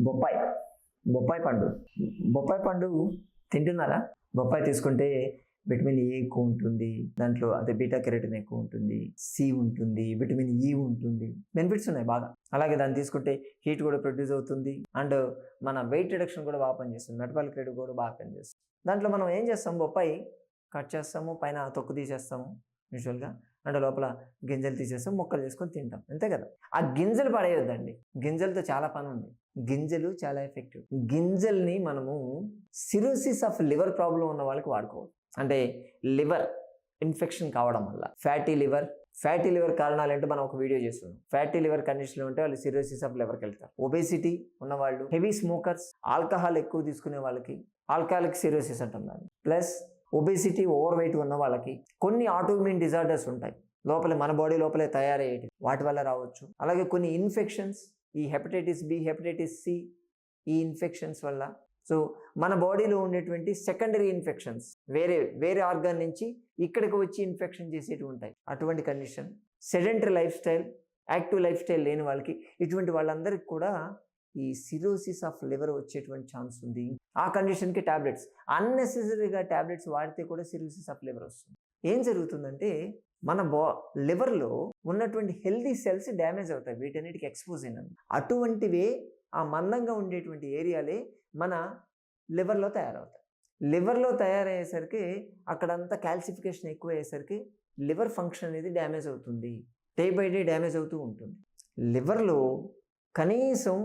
బొప్పాయి బొప్పాయి పండు బొప్పాయి పండు తింటున్నారా? బొప్పాయి తీసుకుంటే విటమిన్ ఏ ఎక్కువ ఉంటుంది, దాంట్లో అదే బీటా కెరోటిన్ ఎక్కువ ఉంటుంది, సి ఉంటుంది, విటమిన్ ఈ ఉంటుంది, బెనిఫిట్స్ ఉన్నాయి బాగా. అలాగే దాన్ని తీసుకుంటే హీట్ కూడా ప్రొడ్యూస్ అవుతుంది అండ్ మన వెయిట్ రిడక్షన్ కూడా బాగా పనిచేస్తుంది, మెటబాలిక్ రేట్ కూడా బాగా పనిచేస్తుంది. దాంట్లో మనం ఏం చేస్తాం, బొప్పాయి కట్ చేస్తాము, పైన తొక్కు తీసేస్తాము యూజువల్గా, అంటే లోపల గింజలు తీసేస్తాం, ముక్కలు చేసుకొని తింటాం, అంతే కదా. ఆ గింజలు పడేయొద్దండి, గింజలతో చాలా పని ఉంది. గింజలు చాలా ఎఫెక్టివ్. గింజల్ని మనము సిరోసిస్ ఆఫ్ లివర్ ప్రాబ్లం ఉన్న వాళ్ళకి వాడుకోవచ్చు. అంటే లివర్ ఇన్ఫెక్షన్ కావడం వల్ల ఫ్యాటీ లివర్ కారణాలు ఏంటో మనం ఒక వీడియో చేస్తున్నాం. ఫ్యాటీ లివర్ కండిషన్లో ఉంటే వాళ్ళు సిరోసిస్ ఆఫ్ లివర్కి వెళ్తారు. ఒబేసిటీ ఉన్నవాళ్ళు, హెవీ స్మోకర్స్, ఆల్కహాల్ ఎక్కువ తీసుకునే వాళ్ళకి ఆల్కహాలిక్ సిరోసిస్ అంటాం దాన్ని. ప్లస్ ఒబేసిటీ, ఓవర్ వెయిట్ ఉన్న వాళ్ళకి కొన్ని ఆటోఇమ్యూన్ డిజార్డర్స్ ఉంటాయి లోపల, మన బాడీ లోపలే తయారయ్యేటి, వాటి వల్ల రావచ్చు. అలాగే కొన్ని ఇన్ఫెక్షన్స్, ఈ హెపటైటిస్ బి, హెపటైటిస్ సి, ఈ ఇన్ఫెక్షన్స్ వల్ల, సో మన బాడీలో ఉండేటువంటి సెకండరీ ఇన్ఫెక్షన్స్ వేరే ఆర్గాన్ నుంచి ఇక్కడికి వచ్చి ఇన్ఫెక్షన్ చేసేటివి ఉంటాయి. అటువంటి condition, sedentary life style, active life style లేని వాళ్ళకి, ఇటువంటి వాళ్ళందరికీ కూడా ఈ సిరోసిస్ ఆఫ్ లివర్ వచ్చేటువంటి ఛాన్స్ ఉంది. ఆ కండిషన్కి ట్యాబ్లెట్స్, అన్నెసెసరీగా ట్యాబ్లెట్స్ వాడితే కూడా సిరోసిస్ ఆఫ్ లివర్ వస్తుంది. ఏం జరుగుతుందంటే మన లివర్లో ఉన్నటువంటి హెల్దీ సెల్స్ డ్యామేజ్ అవుతాయి, వీటన్నిటికి ఎక్స్పోజ్ అయినది. అటువంటివే ఆ మందంగా ఉండేటువంటి ఏరియాలే మన లివర్లో తయారవుతాయి. లివర్లో తయారయ్యేసరికి అక్కడంతా కాల్సిఫికేషన్ ఎక్కువ అయ్యేసరికి లివర్ ఫంక్షన్ అనేది డ్యామేజ్ అవుతుంది, డే బై డే డ్యామేజ్ అవుతూ ఉంటుంది. లివర్లో కనీసం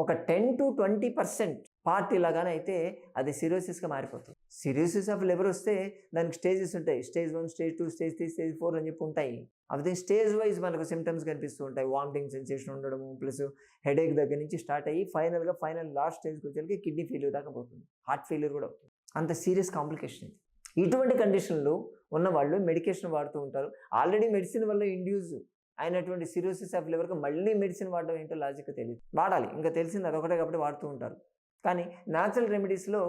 ఒక 10 to 20% పార్ట్ ఇలాగానే అయితే అది సిరోసిస్గా మారిపోతుంది. సిరోసిస్ ఆఫ్ లివర్ వస్తే దానికి స్టేజెస్ ఉంటాయి, స్టేజ్ 1, స్టేజ్ 2, స్టేజ్ 3, స్టేజ్ 4 అని చెప్పి ఉంటాయి. అదే స్టేజ్ వైజ్ మనకు సిమ్టమ్స్ కనిపిస్తూ ఉంటాయి. వామిటింగ్ సెన్సేషన్ ఉండడము, ప్లస్ హెడేక్ దగ్గర నుంచి స్టార్ట్ అయ్యి ఫైనల్ లాస్ట్ స్టేజ్కి వచ్చేసరికి కిడ్నీ ఫెయిల్యూర్ దాకా పోతుంది, హార్ట్ ఫెయిల్యూర్ కూడా అవుతుంది. అంత సీరియస్ కాంప్లికేషన్ ఇది. ఇటువంటి కండిషన్లో ఉన్న వాళ్ళు మెడికేషన్ వాడుతూ ఉంటారు. ఆల్రెడీ మెడిసిన్ వల్ల ఇండ్యూస్ అయినటువంటి సిరోసిస్ ఆఫ్ లివర్కి మళ్ళీ మెడిసిన్ వాడడం ఏంటో లాజిక్ తెలియదు, వాడాలి, ఇంకా తెలిసింది అదొకటే కాబట్టి వాడుతూ ఉంటారు. కానీ న్యాచురల్ రెమెడీస్లో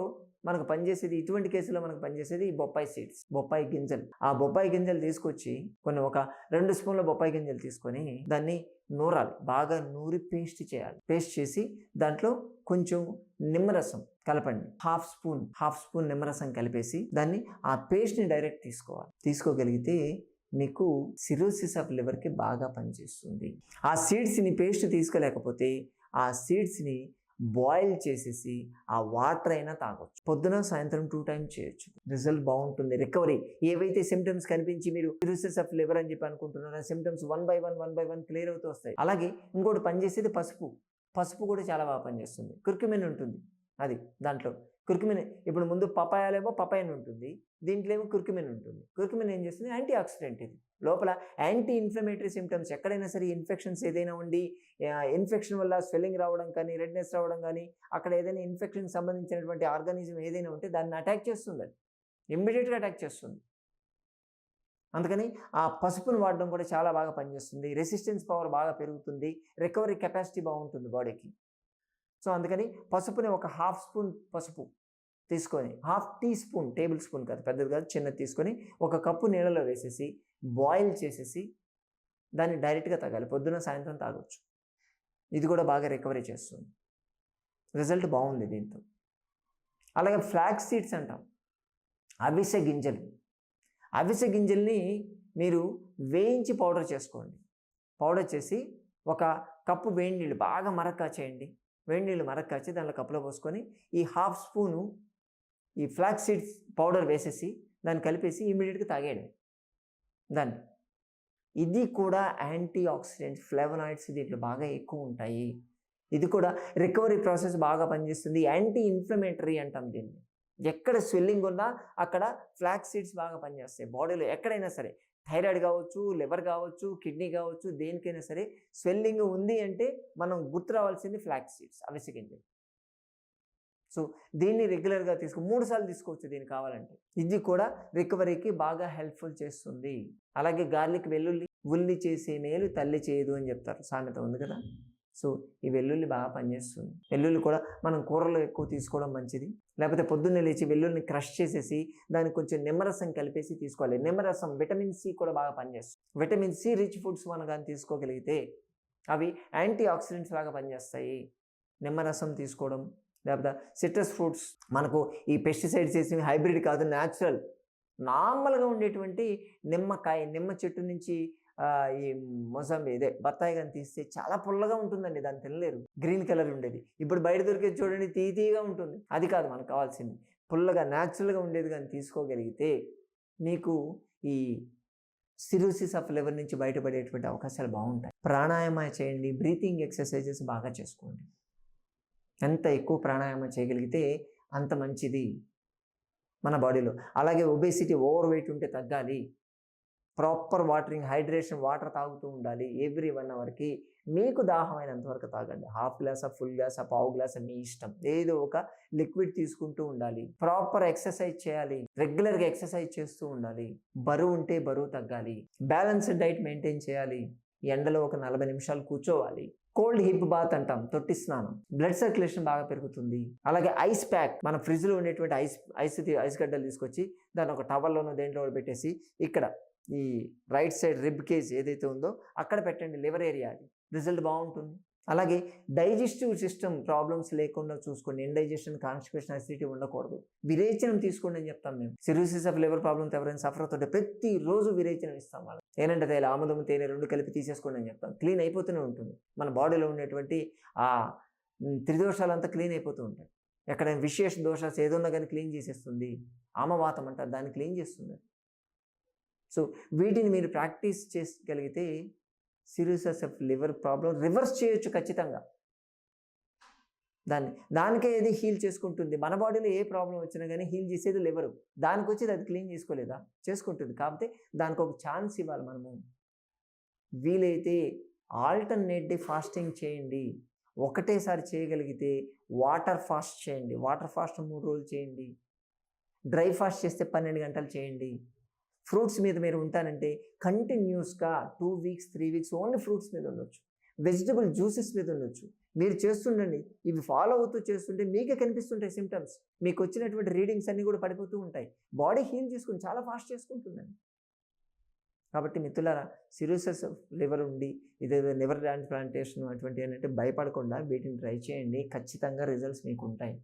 మనకు పనిచేసేది, ఇటువంటి కేసులో మనకు పనిచేసేది ఈ బొప్పాయి సీడ్స్, బొప్పాయి గింజలు. ఆ బొప్పాయి గింజలు తీసుకొచ్చి ఒక 2 స్పూన్ల బొప్పాయి గింజలు తీసుకొని దాన్ని నూరాలి, బాగా నూరి పేస్ట్ చేయాలి. పేస్ట్ చేసి దాంట్లో కొంచెం నిమ్మరసం కలపండి, హాఫ్ స్పూన్ నిమ్మరసం కలిపేసి దాన్ని ఆ పేస్ట్ని డైరెక్ట్ తీసుకోగలిగితే మీకు సిరోసిస్ ఆఫ్ లివర్కి బాగా పనిచేస్తుంది. ఆ సీడ్స్ని పేస్ట్ తీసుకోలేకపోతే ఆ సీడ్స్ని బాయిల్ చేసేసి ఆ వాటర్ అయినా తాగొచ్చు. పొద్దున సాయంత్రం 2 times చేయొచ్చు, రిజల్ట్ బాగుంటుంది. రికవరీ, ఏవైతే సిమ్టమ్స్ కనిపించి మీరు సిరోసిస్ ఆఫ్ లివర్ అని చెప్పి అనుకుంటున్నారో ఆ సిమ్టమ్స్ 1 by 1 క్లియర్ అవుతూ వస్తాయి. అలాగే ఇంకోటి పనిచేసేది పసుపు కూడా చాలా బాగా పనిచేస్తుంది. కుర్కుమిన్ ఉంటుంది, అది దాంట్లో కుర్కుమిన్. ఇప్పుడు ముందు పపాయాలేమో పపాయన్ ఉంటుంది, దీంట్లో ఏమో కుర్కుమిన్ ఉంటుంది. కుర్కుమిన్ ఏం చేస్తుంది, యాంటీ ఆక్సిడెంట్. ఇది లోపల యాంటీ ఇన్ఫ్లమేటరీ సిమ్టమ్స్, ఎక్కడైనా సరే ఇన్ఫెక్షన్స్ ఏదైనా ఉండి, ఇన్ఫెక్షన్ వల్ల స్వెల్లింగ్ రావడం కానీ, రెడ్నెస్ రావడం కానీ, అక్కడ ఏదైనా ఇన్ఫెక్షన్ సంబంధించినటువంటి ఆర్గానిజం ఏదైనా ఉంటే దాన్ని అటాక్ చేస్తుంది, అది ఇమ్మీడియట్గా అటాక్ చేస్తుంది. అందుకని ఆ పసుపును వాడడం కూడా చాలా బాగా పనిచేస్తుంది. రెసిస్టెన్స్ పవర్ బాగా పెరుగుతుంది, రికవరీ కెపాసిటీ బాగుంటుంది బాడీకి. సో అందుకని పసుపుని ఒక హాఫ్ స్పూన్ పసుపు తీసుకొని, half teaspoon, tablespoon కాదు, పెద్దది కాదు, చిన్నది తీసుకొని 1 కప్పు నీళ్ళలో వేసేసి బాయిల్ చేసేసి దాన్ని డైరెక్ట్గా తాగాలి. పొద్దున సాయంత్రం తాగొచ్చు. ఇది కూడా బాగా రికవరీ చేస్తుంది, రిజల్ట్ బాగుంది దీంతో. అలాగే ఫ్లాక్స్ సీడ్స్ అంటాం, అవిసె గింజల్ని మీరు వేయించి పౌడర్ చేసుకోండి. పౌడర్ చేసి 1 కప్పు వేడి నీళ్ళు బాగా మరక్కాచేయండి. వేడి నీళ్ళు మరక్కాచి దాంట్లో కప్పులో పోసుకొని ఈ హాఫ్ స్పూను ఈ ఫ్లాక్స్ సీడ్స్ పౌడర్ వేసేసి దాన్ని కలిపేసి ఇమీడియట్గా తాగేయండి దాన్ని. ఇది కూడా యాంటీ ఆక్సిడెంట్స్, ఫ్లేవనాయిడ్స్ దీంట్లో బాగా ఎక్కువ ఉంటాయి. ఇది కూడా రికవరీ ప్రాసెస్ బాగా పనిచేస్తుంది. యాంటీ ఇన్ఫ్లమేటరీ అంటాం దీన్ని. ఎక్కడ స్వెల్లింగ్ ఉన్నా అక్కడ ఫ్లాక్స్ సీడ్స్ బాగా పనిచేస్తాయి. బాడీలో ఎక్కడైనా సరే, థైరాయిడ్ కావచ్చు, లివర్ కావచ్చు, కిడ్నీ కావచ్చు, దేనికైనా సరే స్వెల్లింగ్ ఉంది అంటే మనం గుర్తు రావాల్సింది ఫ్లాక్స్ సీడ్స్, అవిసె గింజలు. సో దీన్ని రెగ్యులర్గా 3 సార్లు తీసుకోవచ్చు దీనికి కావాలంటే. ఇది కూడా రికవరీకి బాగా హెల్ప్ఫుల్ చేస్తుంది. అలాగే గార్లిక్, వెల్లుల్లి, ఉల్లి చేసే మేలు తల్లి చేయదు అని చెప్తారు, సామెత ఉంది కదా. సో ఈ వెల్లుల్లి బాగా పనిచేస్తుంది. వెల్లుల్లి కూడా మనం కూరలో ఎక్కువ తీసుకోవడం మంచిది. లేకపోతే పొద్దున్నే లేచి వెల్లుల్లిని క్రష్ చేసేసి దానికి కొంచెం నిమ్మరసం కలిపేసి తీసుకోవాలి. నిమ్మరసం, విటమిన్ సి కూడా బాగా పనిచేస్తుంది. విటమిన్ సి రిచ్ ఫుడ్స్ మనం కానీ తీసుకోగలిగితే అవి యాంటీ ఆక్సిడెంట్స్ లాగా పనిచేస్తాయి. నిమ్మరసం తీసుకోవడం, లేకపోతే సిట్రస్ ఫ్రూట్స్, మనకు ఈ పెస్టిసైడ్స్ వేసి హైబ్రిడ్ కాదు, న్యాచురల్ నార్మల్గా ఉండేటువంటి నిమ్మకాయ, నిమ్మ చెట్టు నుంచి ఈ మొజంబి ఇదే బత్తాయి కానీ తీస్తే చాలా పుల్లగా ఉంటుందండి, దాన్ని తినలేరు. గ్రీన్ కలర్ ఉండేది, ఇప్పుడు బయట దొరికేది చూడండి తీయగా ఉంటుంది. అది కాదు మనకు కావాల్సింది, పుల్లగా న్యాచురల్గా ఉండేది కానీ తీసుకోగలిగితే మీకు ఈ సిరోసిస్ ఆఫ్ లివర్ నుంచి బయటపడేటువంటి అవకాశాలు బాగుంటాయి. ప్రాణాయామ చేయండి, బ్రీతింగ్ ఎక్సర్సైజెస్ బాగా చేసుకోండి. ఎంత ఎక్కువ ప్రాణాయామం చేయగలిగితే అంత మంచిది మన బాడీలో. అలాగే ఒబేసిటీ, ఓవర్ వెయిట్ ఉంటే తగ్గాలి. ప్రాపర్ వాటరింగ్, హైడ్రేషన్, వాటర్ తాగుతూ ఉండాలి. ఎవ్రీ 1 అవర్కి మీకు దాహమైనంత వరకు తాగండి. హాఫ్ గ్లాసా, ఫుల్ గ్లాసా, పావు గ్లాసా మీ ఇష్టం, ఏదో ఒక లిక్విడ్ తీసుకుంటూ ఉండాలి. ప్రాపర్ ఎక్సర్సైజ్ చేయాలి, రెగ్యులర్గా ఎక్సర్సైజ్ చేస్తూ ఉండాలి. బరువు ఉంటే బరువు తగ్గాలి. బ్యాలెన్స్డ్ డైట్ మెయింటైన్ చేయాలి. ఎండలో ఒక 40 నిమిషాలు కూర్చోవాలి. కోల్డ్ హిప్ బాత్ అంటాం, తొట్టి స్నానం, బ్లడ్ సర్క్యులేషన్ బాగా పెరుగుతుంది. అలాగే ఐస్ ప్యాక్, మన ఫ్రిడ్జ్లో ఉండేటువంటి ఐస్ గడ్డలు తీసుకొచ్చి దాన్ని ఒక టవల్లోనో దేంట్లో పెట్టేసి ఇక్కడ ఈ రైట్ సైడ్ రిబ్ కేజ్ ఏదైతే ఉందో అక్కడ పెట్టండి, లివర్ ఏరియా, అది రిజల్ట్ బాగుంటుంది. అలాగే డైజెస్టివ్ సిస్టమ్ ప్రాబ్లమ్స్ లేకుండా చూసుకోండి. ఇండైజెషన్, కాన్స్టిపేషన్, అసిడిటీ ఉండకూడదు. విరేచనం తీసుకోండి అని చెప్తాం మేము. సిరోసిస్ ఆఫ్ లివర్ ప్రాబ్లమ్తో ఎవరైనా సఫర్ అవుతుంటే ప్రతిరోజు విరేచనం ఇస్తాం వాళ్ళకి. ఏంటంటే తేలి, ఆముదం, తేనె 2 కలిపి తీసేసుకోండి అని చెప్తాం. క్లీన్ అయిపోతూనే ఉంటుంది. మన బాడీలో ఉండేటువంటి ఆ త్రిదోషాలంతా క్లీన్ అయిపోతూ ఉంటాయి. ఎక్కడైనా విశేష దోషాలు ఏదన్నా కానీ క్లీన్ చేసేస్తుంది. ఆమవాతం అంటారు, దాన్ని క్లీన్ చేస్తుంది. సో వీటిని మీరు ప్రాక్టీస్ చేయగలిగితే cirrhosis of liver problem reverse చేయొచ్చు ఖచ్చితంగా. దానికే ఏది హీల్ చేసుకుంటుంది. మన బాడీలో ఏ ప్రాబ్లం వచ్చినా కానీ హీల్ చేసేది లివరు. దానికి వచ్చేది అది క్లీన్ చేసుకోలేదా, చేసుకుంటుంది. కాకపోతే దానికి ఒక ఛాన్స్ ఇవ్వాలి మనము. వీలైతే ఆల్టర్నేట్ డే ఫాస్టింగ్ చేయండి. ఒకటేసారి చేయగలిగితే వాటర్ ఫాస్ట్ చేయండి. వాటర్ ఫాస్ట్ 3 రోజులు చేయండి. డ్రై ఫాస్ట్ చేస్తే 12 గంటలు చేయండి. ఫ్రూట్స్ మీద మీరు ఉంటానంటే కంటిన్యూస్గా 2 వీక్స్ 3 వీక్స్ ఓన్లీ ఫ్రూట్స్ మీద ఉండొచ్చు. వెజిటబుల్ జ్యూసెస్ మీద ఉండొచ్చు. మీరు చేస్తుండండి. ఇవి ఫాలో అవుతూ చేస్తుంటే మీకే కనిపిస్తుంటాయి సిమ్టమ్స్. మీకు వచ్చినటువంటి రీడింగ్స్ అన్నీ కూడా పడిపోతూ ఉంటాయి. బాడీ హీల్ చేసుకుని చాలా ఫాస్ట్ చేసుకుంటుందండి. కాబట్టి మిత్రులారా, సిరోసిస్ లివర్ ఉండి ఇదేదో లివర్ ట్రాన్స్ప్లాంటేషన్ అటువంటి ఏంటంటే భయపడకుండా వీటిని ట్రై చేయండి. ఖచ్చితంగా రిజల్ట్స్ మీకు ఉంటాయి.